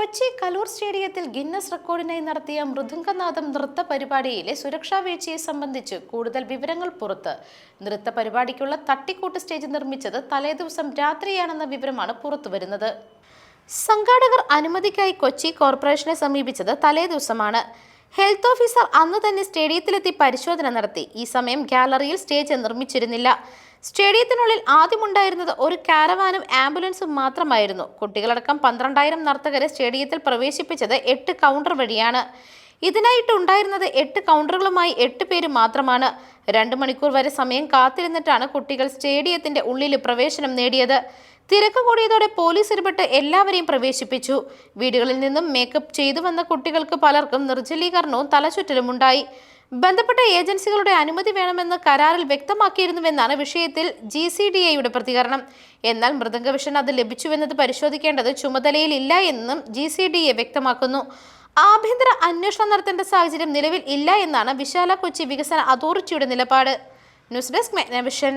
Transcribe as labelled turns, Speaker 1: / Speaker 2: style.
Speaker 1: കൊച്ചി കലൂർ സ്റ്റേഡിയത്തിൽ ഗിന്നസ് റെക്കോർഡിനായി നടത്തിയ മൃദംഗനാദം നൃത്ത പരിപാടിയിലെ സുരക്ഷാ വീഴ്ചയെ സംബന്ധിച്ച് കൂടുതൽ വിവരങ്ങൾ പുറത്ത്. നൃത്ത പരിപാടിക്കുള്ള തട്ടിക്കൂട്ട് സ്റ്റേജ് നിർമ്മിച്ചത് തലേദിവസം രാത്രിയാണെന്ന വിവരമാണ് പുറത്തുവരുന്നത്. സംഘാടകർ അനുമതിക്കായി കൊച്ചി കോർപ്പറേഷനെ സമീപിച്ചത് തലേദിവസമാണ്. ഹെൽത്ത് ഓഫീസർ അന്ന് തന്നെ സ്റ്റേഡിയത്തിലെത്തി പരിശോധന നടത്തി. ഈ സമയം ഗാലറിയിൽ സ്റ്റേജ് നിർമ്മിച്ചിരുന്നില്ല. സ്റ്റേഡിയത്തിനുള്ളിൽ ആദ്യമുണ്ടായിരുന്നത് ഒരു കാരവാനും ആംബുലൻസും മാത്രമായിരുന്നു. കുട്ടികളടക്കം 12,000 നർത്തകരെ സ്റ്റേഡിയത്തിൽ പ്രവേശിപ്പിച്ചത് 8 കൗണ്ടർ വഴിയാണ്. ഇതിനായിട്ട് ഉണ്ടായിരുന്നത് 8 കൗണ്ടറുകളുമായി 8 പേര് മാത്രമാണ്. 2 മണിക്കൂർ വരെ സമയം കാത്തിരുന്നിട്ടാണ് കുട്ടികൾ സ്റ്റേഡിയത്തിന്റെ ഉള്ളിൽ പ്രവേശനം നേടിയത്. തിരക്ക് കൂടിയതോടെ പോലീസ് ഇടപെട്ട് എല്ലാവരെയും പ്രവേശിപ്പിച്ചു. വീടുകളിൽ നിന്നും മേക്കപ്പ് ചെയ്തു വന്ന കുട്ടികൾക്ക് പലർക്കും നിർജ്ജലീകരണവും തലചുറ്റലും ഉണ്ടായി. ബന്ധപ്പെട്ട ഏജൻസികളുടെ അനുമതി വേണമെന്ന് കരാറിൽ വ്യക്തമാക്കിയിരുന്നുവെന്നാണ് വിഷയത്തിൽ GCDAയുടെ പ്രതികരണം. എന്നാൽ മൃദംഗവിഷൻ അത് ലഭിച്ചുവെന്നത് പരിശോധിക്കേണ്ടത് ചുമതലയിൽ ഇല്ല എന്നും GCDA വ്യക്തമാക്കുന്നു. ആഭ്യന്തര അന്വേഷണം നടത്തേണ്ട സാഹചര്യം നിലവിൽ ഇല്ല എന്നാണ് വിശാല കൊച്ചി വികസന അതോറിറ്റിയുടെ നിലപാട്. News desk മെഗ്നവിഷൻ.